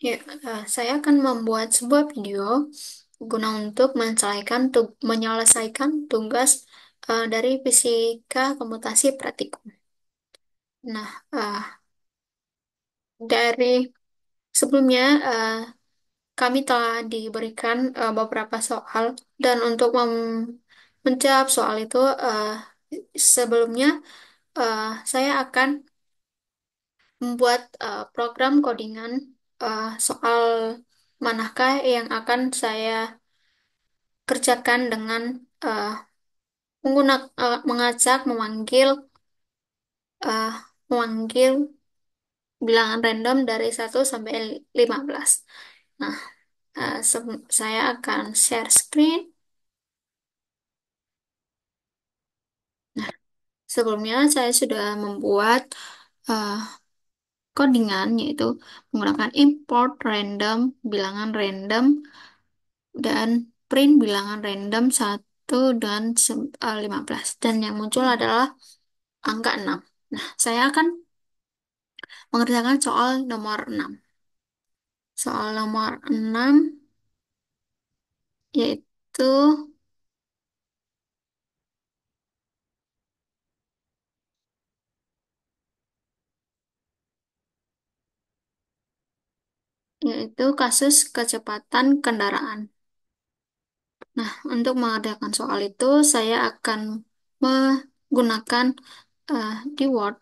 Ya, saya akan membuat sebuah video guna untuk menyelesaikan tugas dari fisika komputasi praktikum. Nah, dari sebelumnya kami telah diberikan beberapa soal dan untuk menjawab soal itu sebelumnya saya akan membuat program codingan soal manakah yang akan saya kerjakan dengan eh, mengajak, eh, memanggil bilangan random dari 1 sampai 15. Nah, saya akan share screen. Nah, sebelumnya saya sudah membuat eh, codingan, yaitu menggunakan import random, bilangan random, dan print bilangan random 1 dan 15. Dan yang muncul adalah angka 6. Nah, saya akan mengerjakan soal nomor 6. Soal nomor 6 yaitu yaitu kasus kecepatan kendaraan. Nah, untuk mengerjakan soal itu saya akan menggunakan di Word,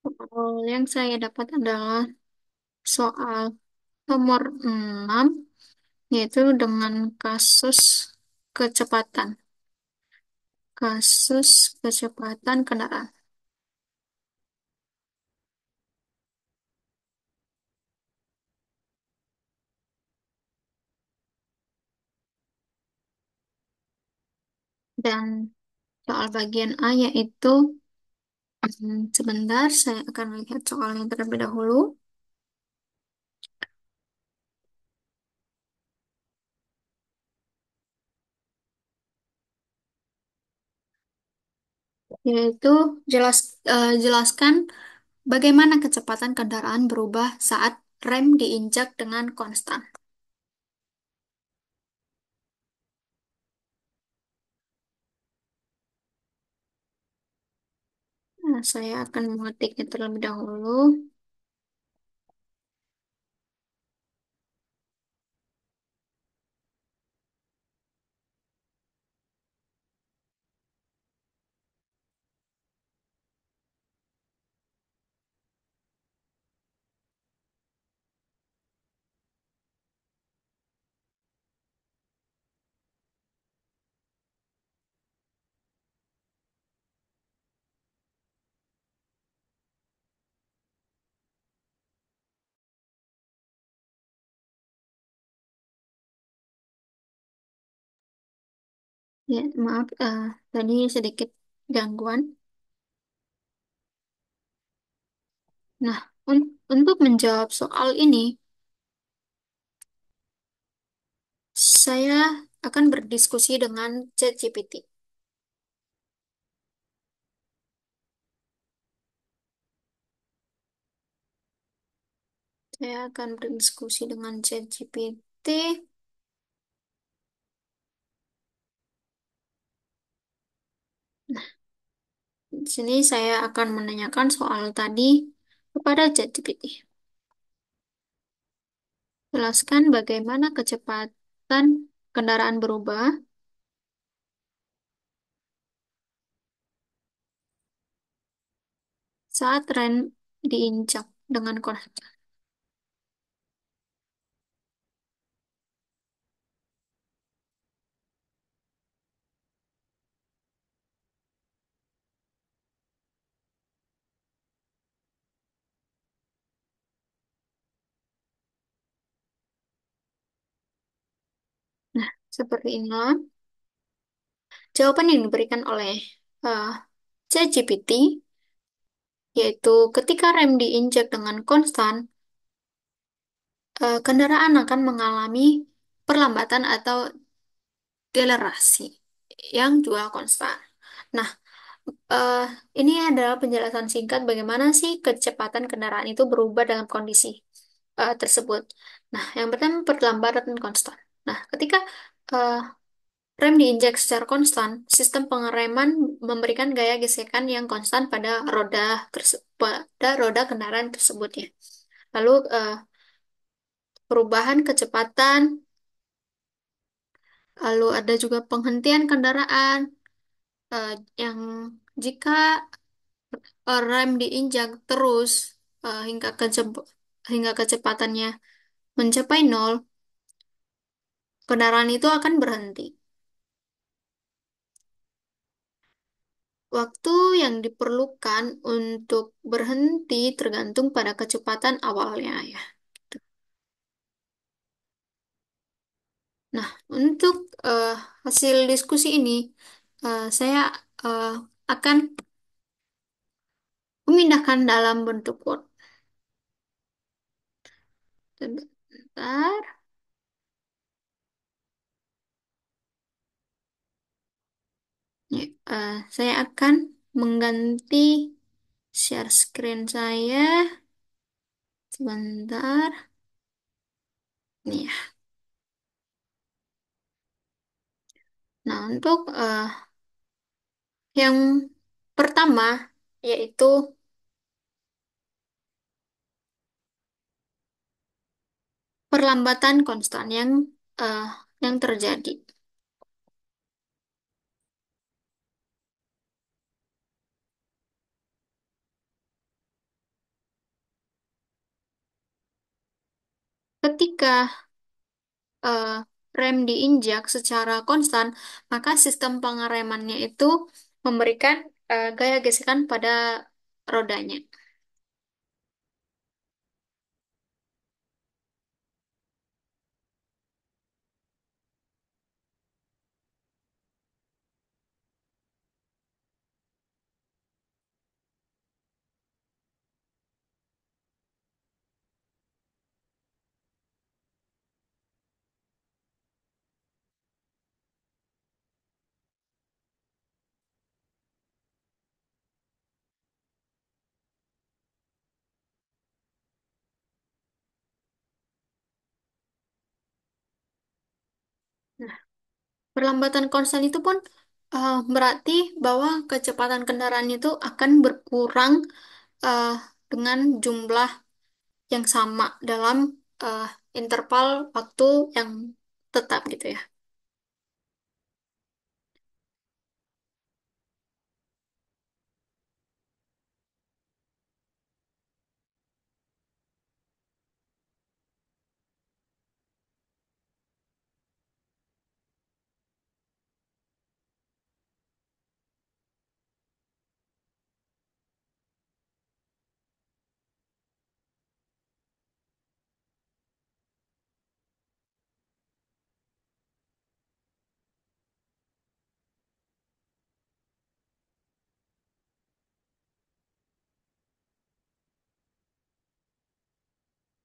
soal yang saya dapat adalah soal nomor 6 yaitu dengan kasus kecepatan. Kasus kecepatan kendaraan. Dan soal bagian A yaitu, sebentar saya akan melihat soalnya terlebih dahulu, yaitu jelaskan bagaimana kecepatan kendaraan berubah saat rem diinjak dengan konstan. Nah, saya akan mengetiknya terlebih dahulu. Ya, maaf, tadi sedikit gangguan. Nah, untuk menjawab soal ini, saya akan berdiskusi dengan ChatGPT. Saya akan berdiskusi dengan ChatGPT. Nah, di sini saya akan menanyakan soal tadi kepada ChatGPT. Jelaskan bagaimana kecepatan kendaraan berubah saat rem diinjak dengan konstan. Seperti inilah jawaban yang diberikan oleh eh, ChatGPT, yaitu ketika rem diinjak dengan konstan, kendaraan akan mengalami perlambatan atau delerasi yang juga konstan. Nah, eh, ini adalah penjelasan singkat bagaimana sih kecepatan kendaraan itu berubah dalam kondisi tersebut. Nah, yang pertama perlambatan konstan. Nah, ketika eh, rem diinjak secara konstan, sistem pengereman memberikan gaya gesekan yang konstan pada roda kendaraan tersebut ya. Lalu perubahan kecepatan, lalu ada juga penghentian kendaraan eh, yang jika rem diinjak terus hingga hingga kecepatannya mencapai nol, kendaraan itu akan berhenti. Waktu yang diperlukan untuk berhenti tergantung pada kecepatan awalnya ya. Nah, untuk eh, hasil diskusi ini, saya eh, akan memindahkan dalam bentuk Word. Sebentar. Ya, saya akan mengganti share screen saya. Sebentar. Nih ya. Nah, untuk yang pertama, yaitu perlambatan konstan eh, yang terjadi. Ketika eh, rem diinjak secara konstan, maka sistem pengeremannya itu memberikan gaya gesekan pada rodanya. Nah, perlambatan konstan itu pun berarti bahwa kecepatan kendaraan itu akan berkurang eh, dengan jumlah yang sama dalam eh, interval waktu yang tetap gitu ya.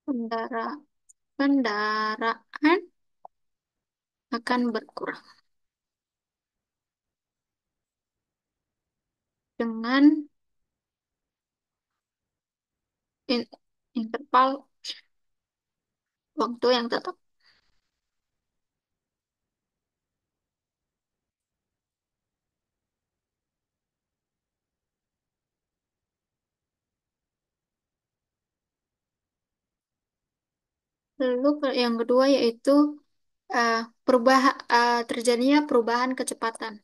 Kendara- Kendaraan akan berkurang dengan in- interval waktu yang tetap. Lalu yang kedua yaitu terjadinya perubahan kecepatan.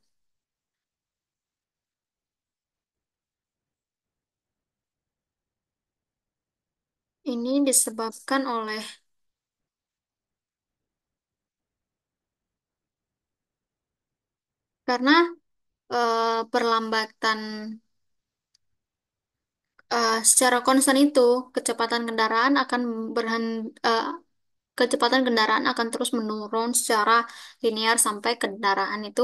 Ini disebabkan oleh karena perlambatan secara konstan itu kecepatan kendaraan akan berhenti, kecepatan kendaraan akan terus menurun secara linear sampai kendaraan itu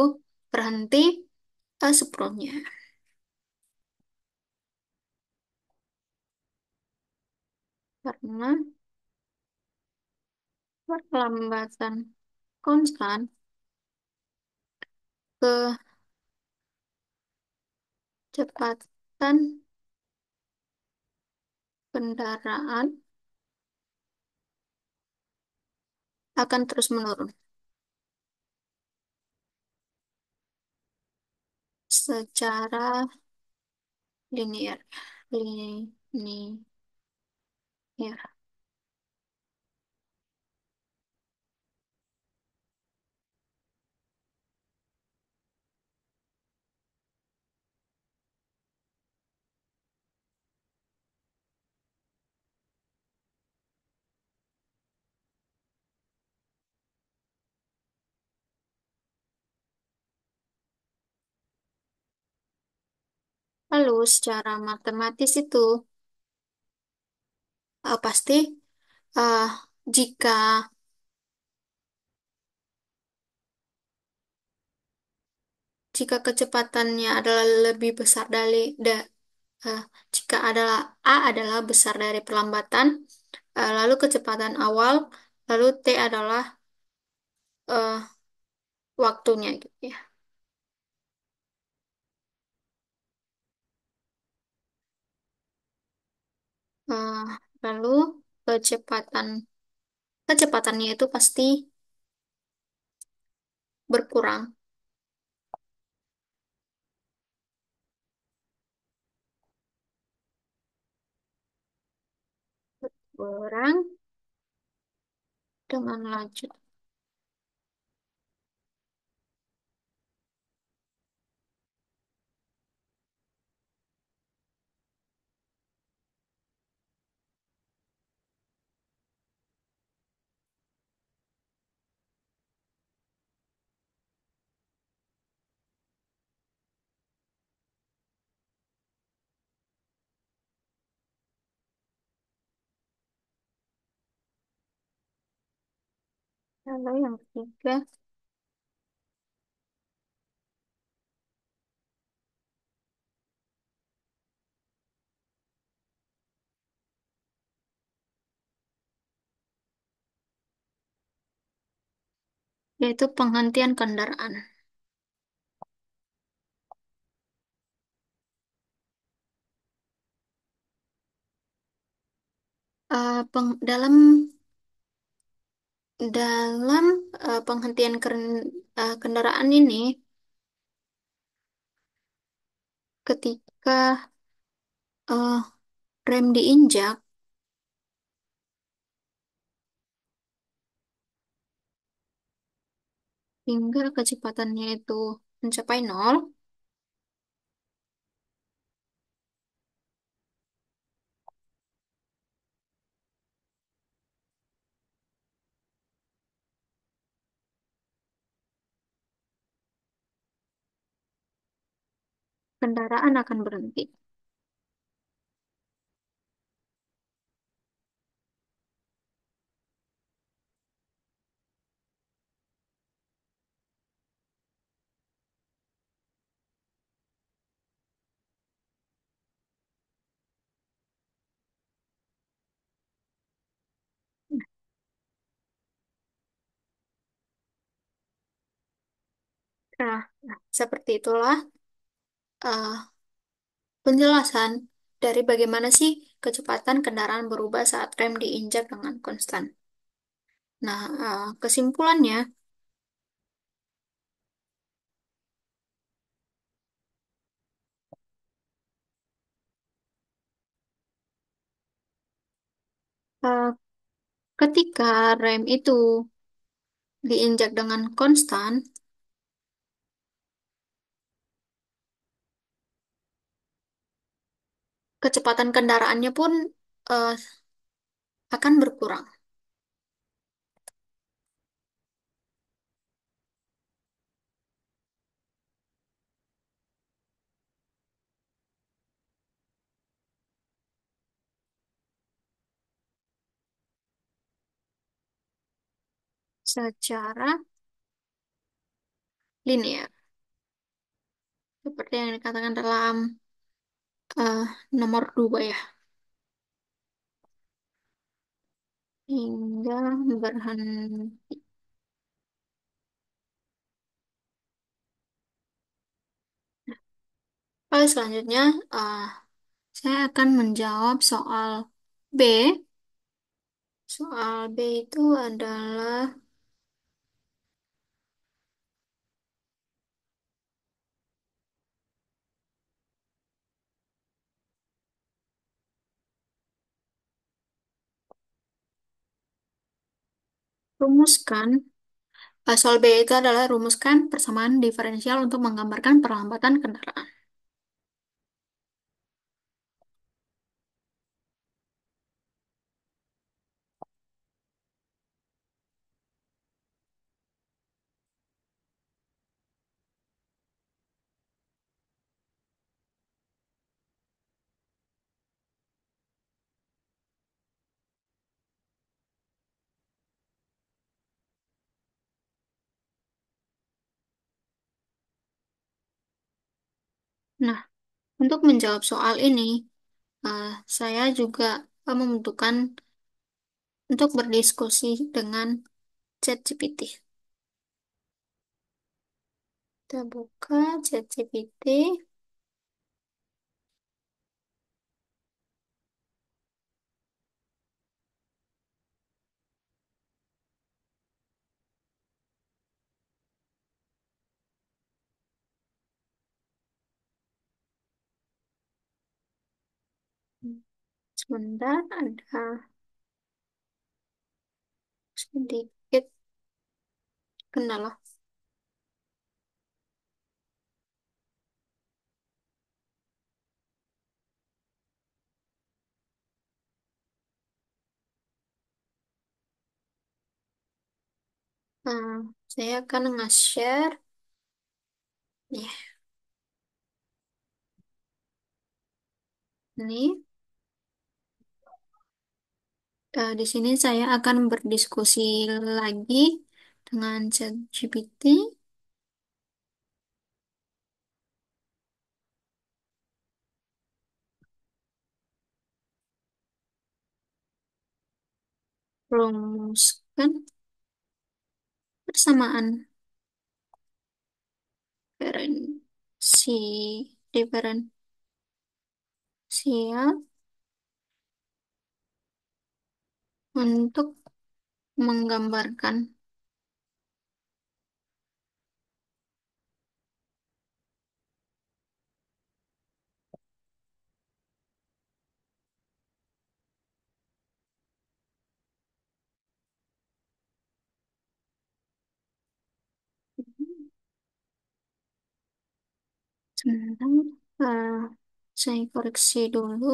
berhenti sebelumnya. Karena perlambatan konstan kecepatan kendaraan akan terus menurun secara linear. Linear. Lalu secara matematis itu pasti eh, jika jika kecepatannya adalah lebih besar eh, jika adalah A adalah besar dari perlambatan, lalu kecepatan awal, lalu T adalah eh, waktunya gitu ya. Eh, lalu kecepatan kecepatannya itu pasti berkurang, berkurang dengan laju. Lalu yang ketiga yaitu penghentian kendaraan. Dalam dalam penghentian kendaraan ini, ketika eh, rem diinjak hingga kecepatannya itu mencapai nol, kendaraan akan berhenti. Seperti itulah eh, penjelasan dari bagaimana sih kecepatan kendaraan berubah saat rem diinjak dengan konstan. Nah, kesimpulannya, eh, ketika rem itu diinjak dengan konstan, kecepatan kendaraannya pun eh, akan berkurang. secara linear. Seperti yang dikatakan dalam eh, nomor 2 ya. Hingga berhenti. Oke, selanjutnya eh, saya akan menjawab soal B. Soal B itu adalah rumuskan. Soal B itu adalah rumuskan persamaan diferensial untuk menggambarkan perlambatan kendaraan. Nah, untuk menjawab soal ini, eh, saya juga membutuhkan untuk berdiskusi dengan ChatGPT. Kita buka ChatGPT. Sebentar, ada sedikit kendala. Nah, saya akan nge-share. Nih, ini. Di sini saya akan berdiskusi lagi dengan ChatGPT. Rumuskan persamaan diferensial untuk menggambarkan tentang saya koreksi dulu.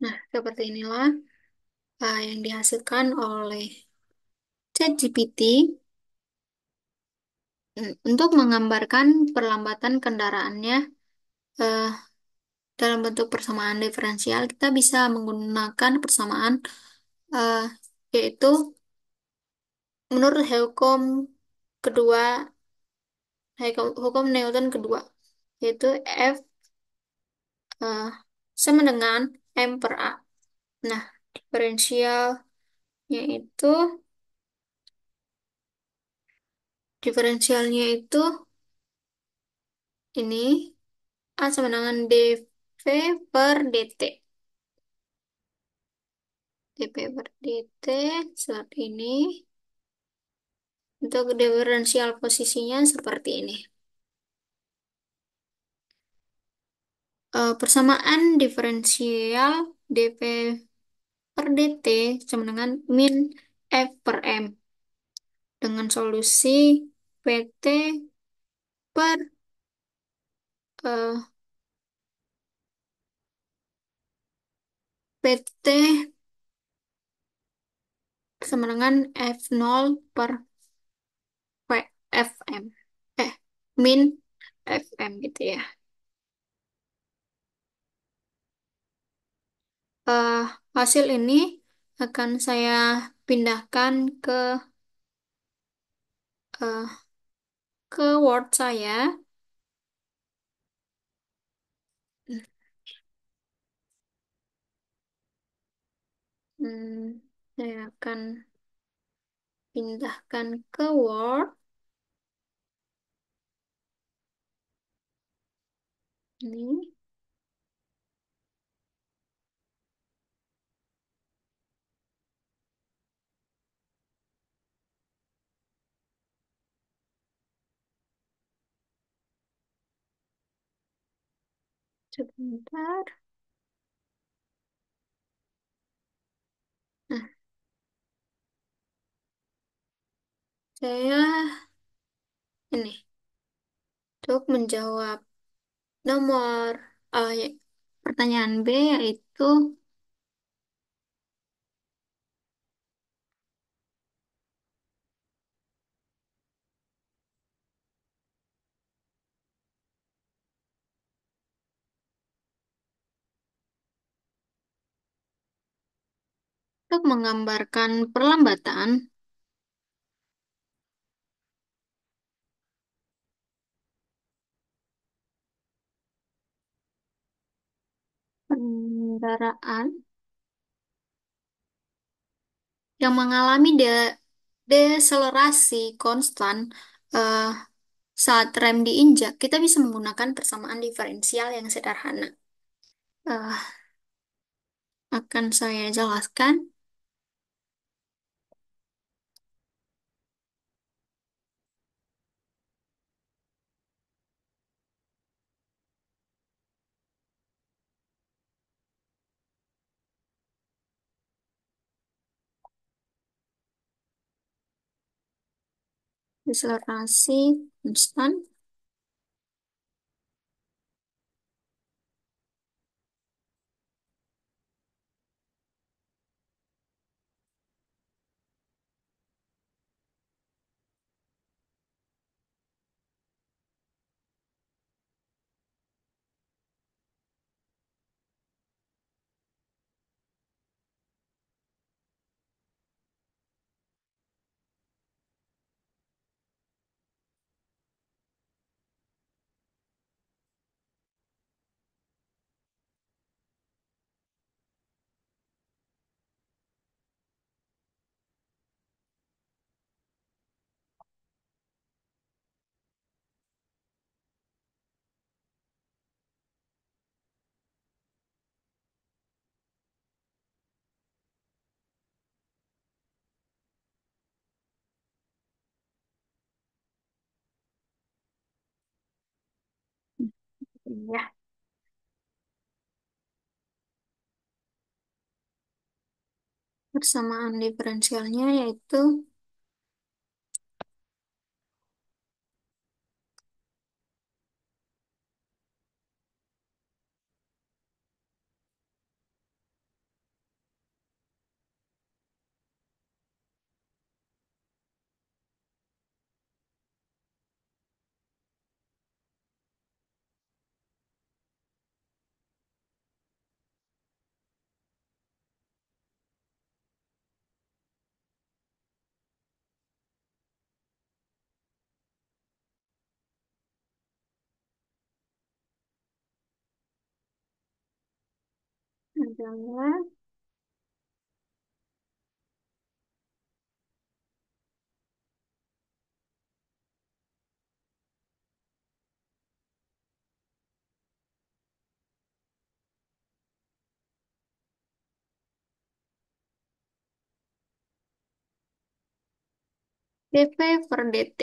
Nah, seperti inilah yang dihasilkan oleh ChatGPT untuk menggambarkan perlambatan kendaraannya eh, dalam bentuk persamaan diferensial. Kita bisa menggunakan persamaan eh, yaitu menurut kedua, hukum Newton kedua, yaitu F eh, sama dengan M per A. Nah, itu diferensialnya itu ini A sama dengan dV per dt. dV per dt saat ini untuk diferensial posisinya seperti ini. Persamaan diferensial dV per dt sama dengan min F per M dengan solusi PT per eh, PT sama dengan F0 per FM. Eh, min FM gitu ya. Eh, Hasil ini akan saya pindahkan eh, ke Word saya. Hmm, saya akan pindahkan ke Word ini sebentar. Nah, saya ini untuk menjawab nomor ya, pertanyaan B yaitu untuk menggambarkan perlambatan kendaraan yang mengalami deselerasi konstan eh, saat rem diinjak, kita bisa menggunakan persamaan diferensial yang sederhana. Eh, Akan saya jelaskan. Deselerasi konstan ya, persamaan diferensialnya yaitu adalah dp per dt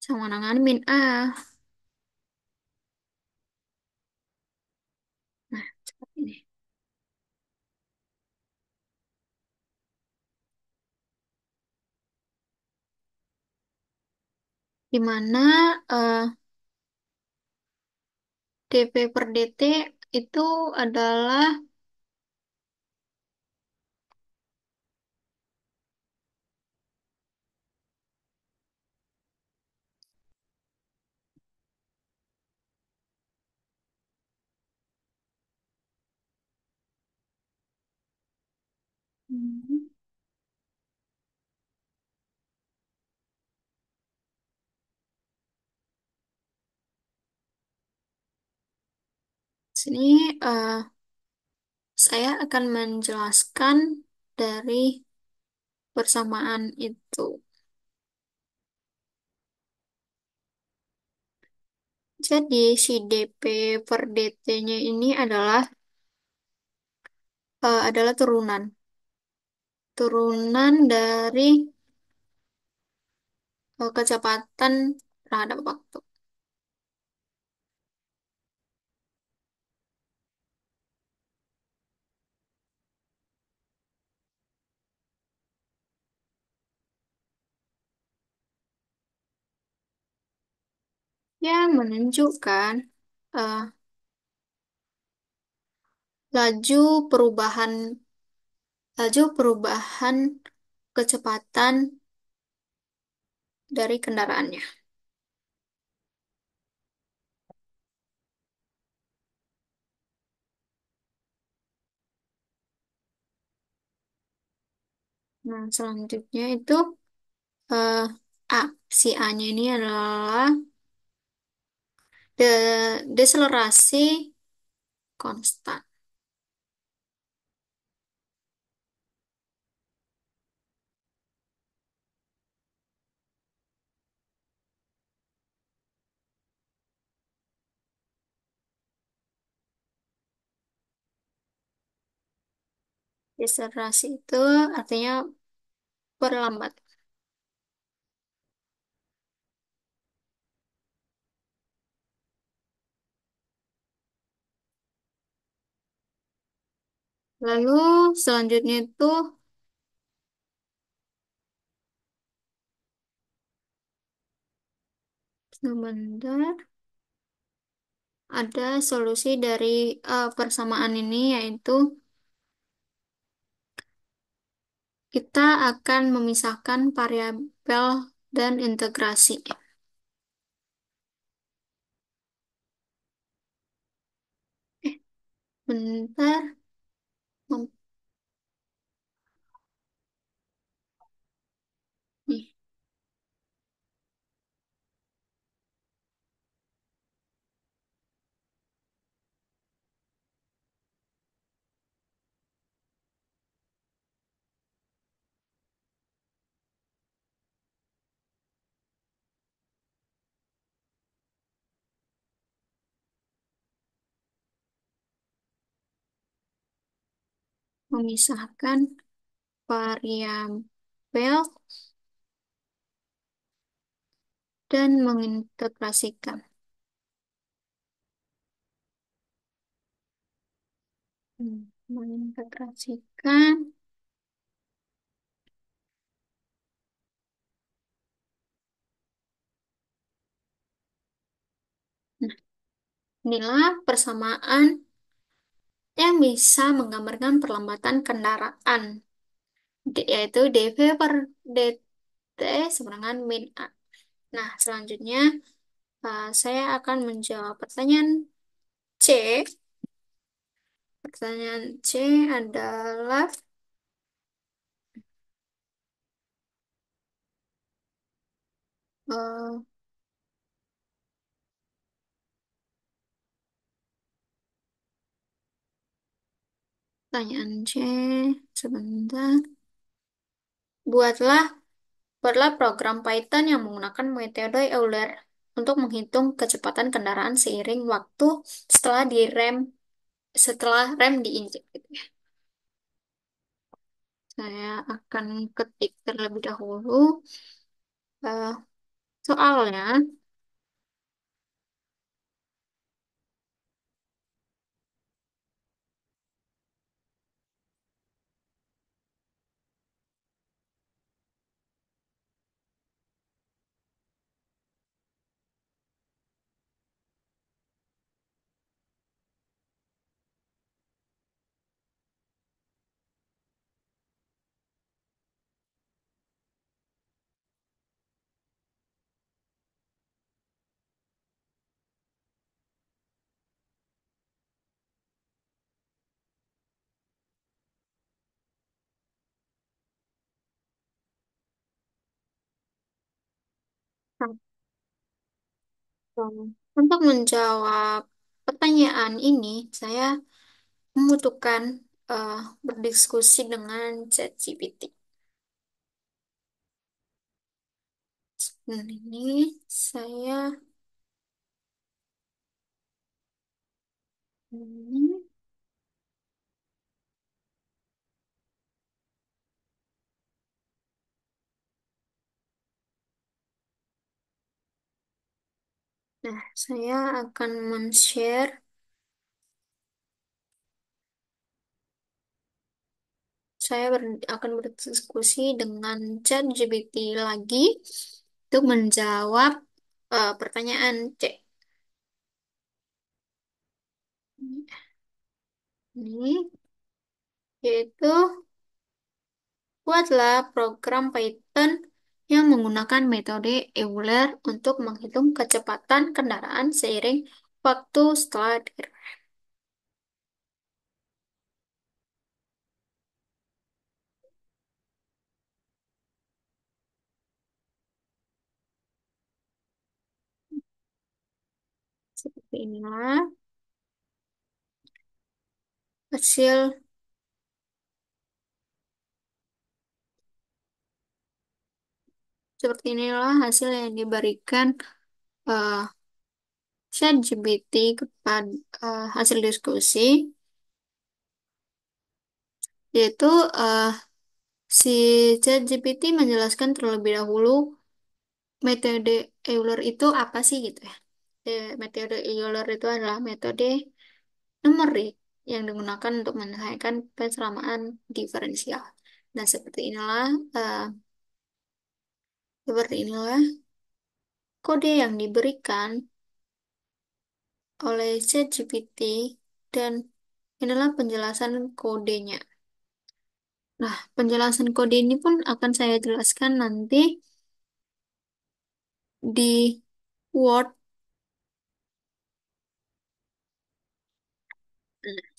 sama dengan min A. Nah, seperti ini. di mana eh, DP per DT itu adalah hmm, sini saya akan menjelaskan dari persamaan itu. Jadi si DP per DT-nya ini adalah turunan dari kecepatan terhadap waktu. Yang menunjukkan eh, laju perubahan laju perubahan kecepatan dari kendaraannya. Nah, selanjutnya itu eh, A. Si A-nya ini adalah deselerasi konstan. Deselerasi itu artinya perlambat. Lalu selanjutnya itu sebentar ada solusi dari persamaan ini yaitu kita akan memisahkan variabel dan integrasi. Eh, bentar. Mem- Nih, memisahkan variabel dan mengintegrasikan. Mengintegrasikan. Nah, inilah persamaan yang bisa menggambarkan perlambatan kendaraan, yaitu dv per dt sama dengan min A. Nah, selanjutnya saya akan menjawab pertanyaan C. Pertanyaan C adalah eh, pertanyaan C sebentar. Buatlah Buatlah program Python yang menggunakan metode Euler untuk menghitung kecepatan kendaraan seiring waktu setelah setelah rem diinjek gitu ya. Saya akan ketik terlebih dahulu eh, soalnya. Untuk menjawab pertanyaan ini, saya membutuhkan eh, berdiskusi dengan ChatGPT. Nah, ini saya hmm, nah, saya akan men-share, akan berdiskusi dengan ChatGPT lagi untuk menjawab pertanyaan C. Ini yaitu buatlah program Python yang menggunakan metode Euler untuk menghitung kecepatan kendaraan seiring waktu setelah seperti inilah hasil seperti inilah hasil yang diberikan eh, ChatGPT kepada hasil diskusi, yaitu eh, si ChatGPT menjelaskan terlebih dahulu metode Euler itu apa sih gitu ya. Metode Euler itu adalah metode numerik yang digunakan untuk menyelesaikan pensamaan diferensial. Nah, eh, seperti inilah kode yang diberikan oleh ChatGPT dan inilah penjelasan kodenya. Nah, penjelasan kode ini pun akan saya jelaskan nanti di Word.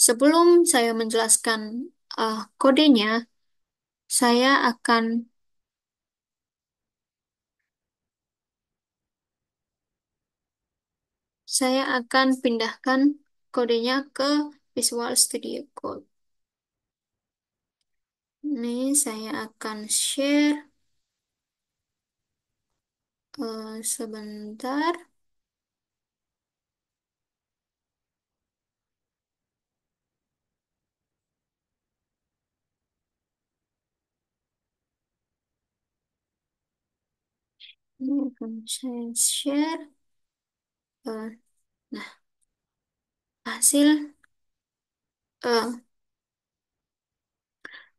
Sebelum saya menjelaskan kodenya, saya akan saya akan pindahkan kodenya ke Visual Studio Code. Ini saya akan share sebentar. Ini akan saya share. eh, nah, hasil eh,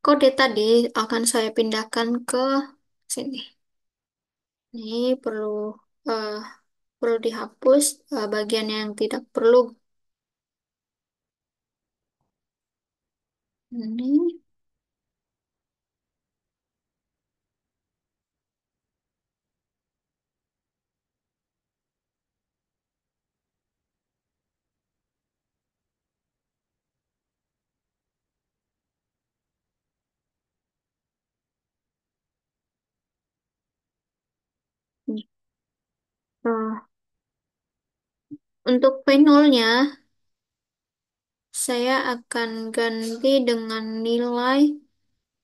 kode tadi akan saya pindahkan ke sini. Ini eh, perlu dihapus bagian yang tidak perlu. Ini nih. Untuk P0-nya, saya akan ganti dengan nilai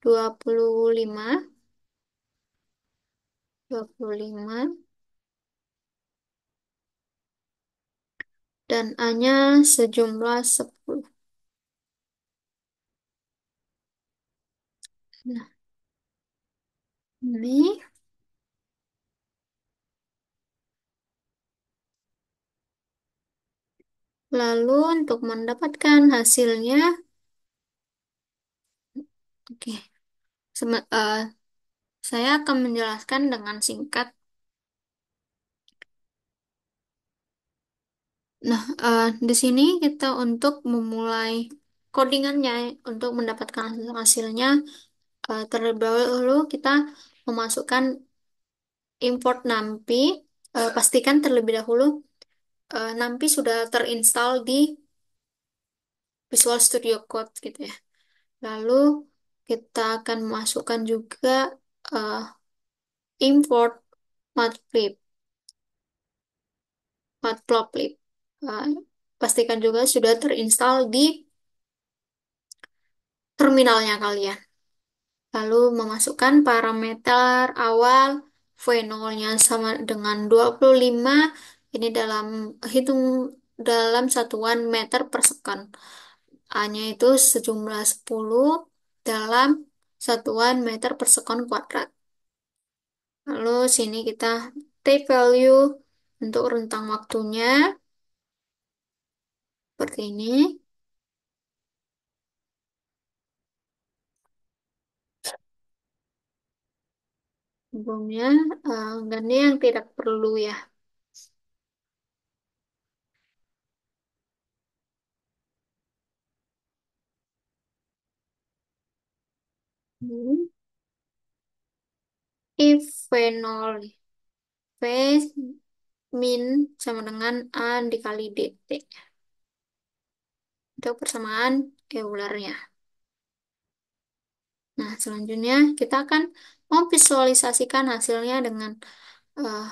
25, 25, dan A-nya sejumlah 10. Nah, ini lalu untuk mendapatkan hasilnya, oke, Sem- eh, saya akan menjelaskan dengan singkat. Nah, di sini kita untuk memulai codingannya, untuk mendapatkan hasilnya, terlebih dahulu kita memasukkan import NumPy. Pastikan terlebih dahulu NumPy sudah terinstall di Visual Studio Code gitu ya. Lalu kita akan masukkan juga eh, import matplotlib. Matplotlib. Uh, Pastikan juga sudah terinstall di terminalnya kalian. Lalu memasukkan parameter awal V0-nya sama dengan 25. Ini hitung dalam satuan meter per second. A-nya itu sejumlah 10 dalam satuan meter per second kuadrat. Lalu sini kita type value untuk rentang waktunya seperti ini. Sebelumnya ganti yang tidak perlu ya. Hmm. If V0 V min sama dengan A dikali DT. Itu persamaan Eulernya. Nah, selanjutnya kita akan memvisualisasikan hasilnya dengan eh,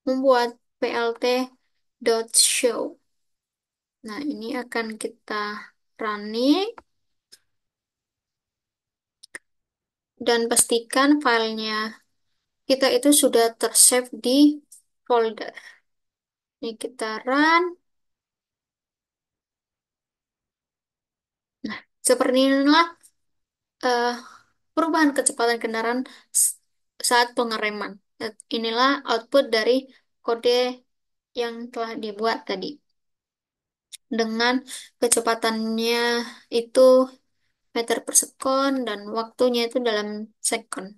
membuat plt.show. Nah, ini akan kita running dan pastikan filenya kita itu sudah tersave di folder. Ini kita run. Nah, seperti inilah eh, perubahan kecepatan kendaraan s- saat pengereman. Dan inilah output dari kode yang telah dibuat tadi. Dengan kecepatannya itu meter per sekon dan waktunya itu dalam second.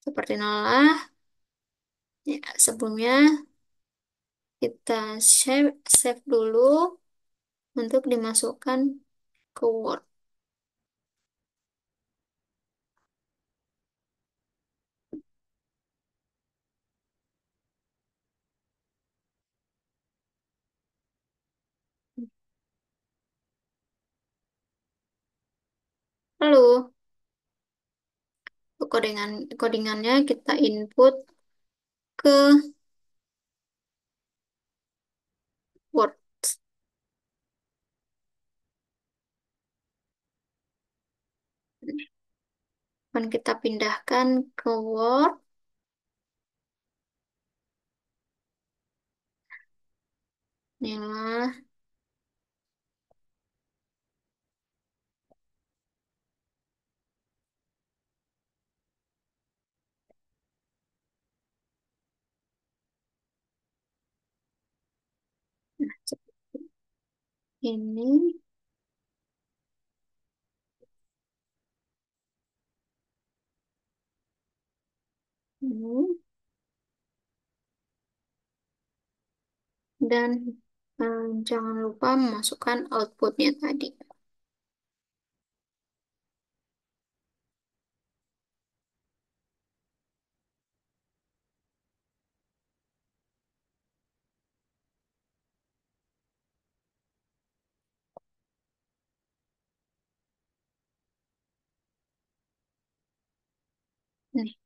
Seperti inilah ya, sebelumnya kita save dulu untuk dimasukkan ke Word. Lalu codingannya kita input ke Word. Dan kita pindahkan ke Word. Inilah seperti ini. Hmm. Dan jangan lupa memasukkan outputnya tadi. Nih.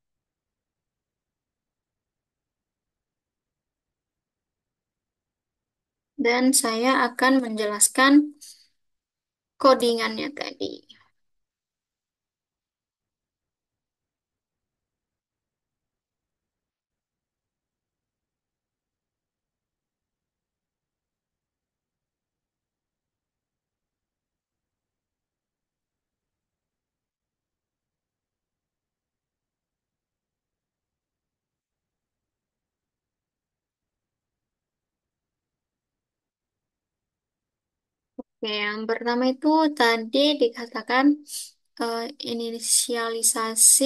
Dan saya akan menjelaskan codingannya tadi. Oke, yang pertama itu tadi dikatakan eh, inisialisasi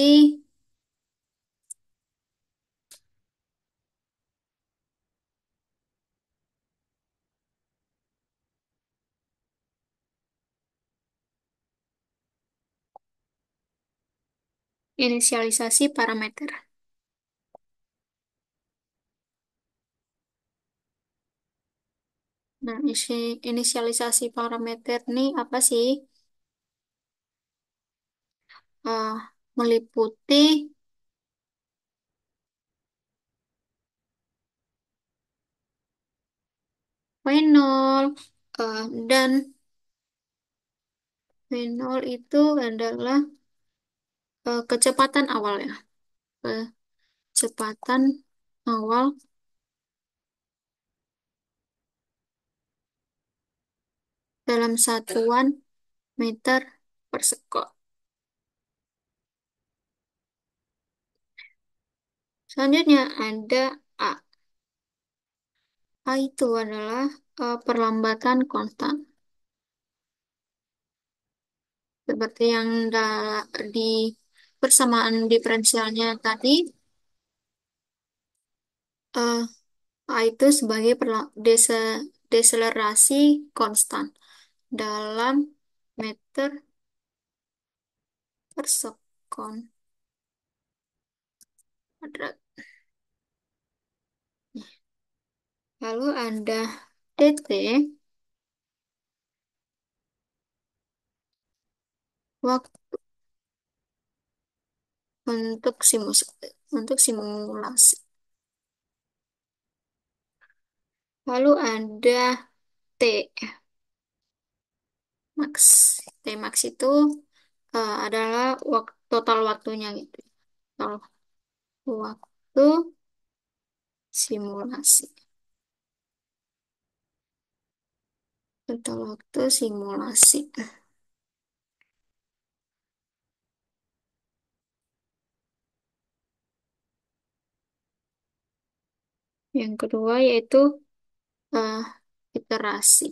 inisialisasi parameter. Nah, inisialisasi parameter ini apa sih? Eh, Meliputi V0. Dan V0 itu adalah kecepatan awalnya. Kecepatan awal dalam satuan meter per sekon. Selanjutnya ada A. A itu adalah perlambatan konstan. Seperti yang di persamaan diferensialnya tadi, eh, A itu sebagai deselerasi konstan dalam meter per sekon kuadrat. Lalu ada dt, waktu untuk simulasi. Lalu ada T max. T max itu adalah total waktunya gitu. Total waktu simulasi. Total waktu simulasi. Yang kedua yaitu eh, iterasi.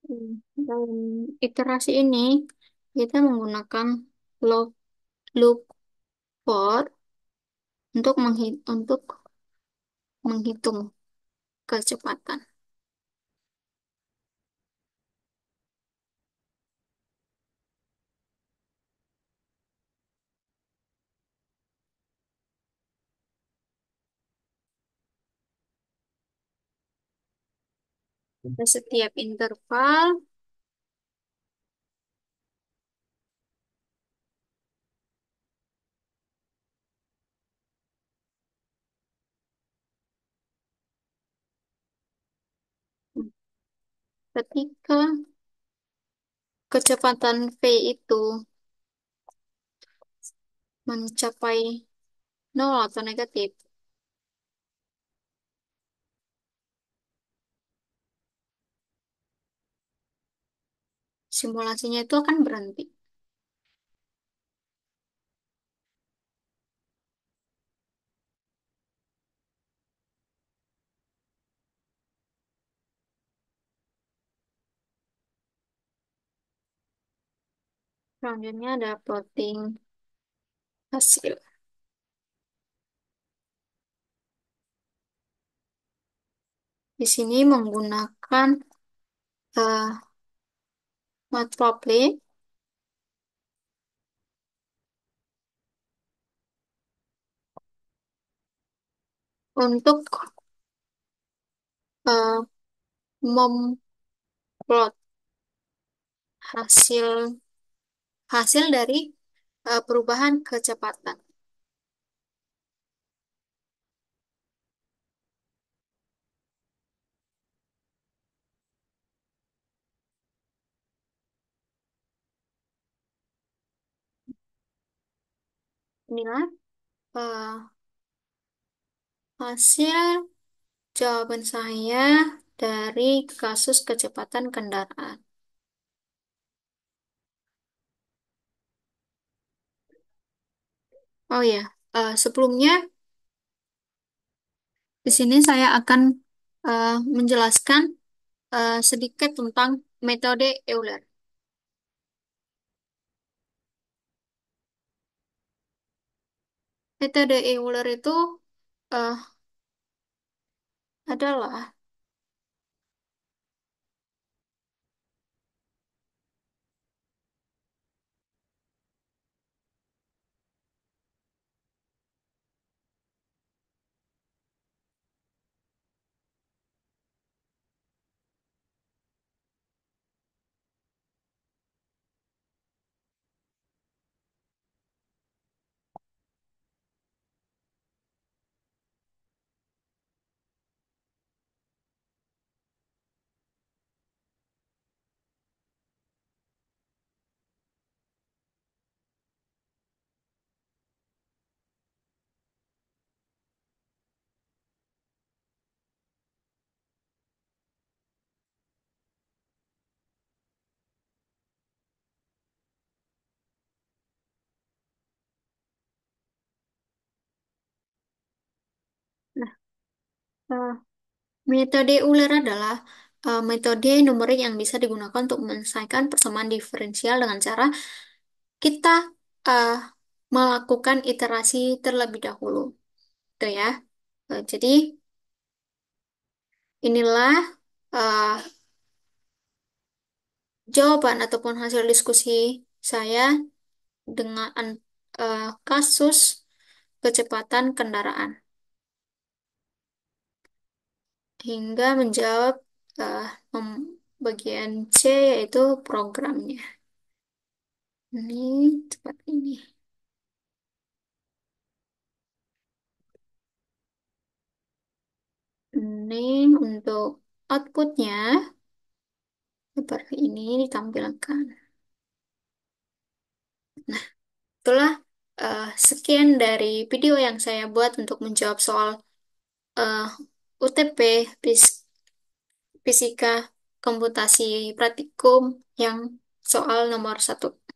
Hmm, dalam iterasi ini kita menggunakan loop loop for untuk menghitung kecepatan. Pada setiap interval ketika kecepatan V itu mencapai nol atau negatif, simulasinya itu akan berhenti. Selanjutnya ada plotting hasil. Di sini menggunakan uh, matplotlib untuk uh, memplot hasil hasil dari perubahan kecepatan. Inilah uh, hasil jawaban saya dari kasus kecepatan kendaraan. Oh ya, sebelumnya di sini saya akan menjelaskan sedikit tentang metode Euler. Metode Euler itu eh, adalah Uh, Metode Euler adalah metode numerik yang bisa digunakan untuk menyelesaikan persamaan diferensial dengan cara kita uh, melakukan iterasi terlebih dahulu. Itu ya. Jadi inilah uh, jawaban ataupun hasil diskusi saya dengan kasus kecepatan kendaraan hingga menjawab uh, bagian C yaitu programnya. Ini seperti ini. Ini untuk outputnya seperti ini ditampilkan. Nah, itulah sekian dari video yang saya buat untuk menjawab soal eh, UTP Fisika Komputasi Praktikum yang soal nomor 1.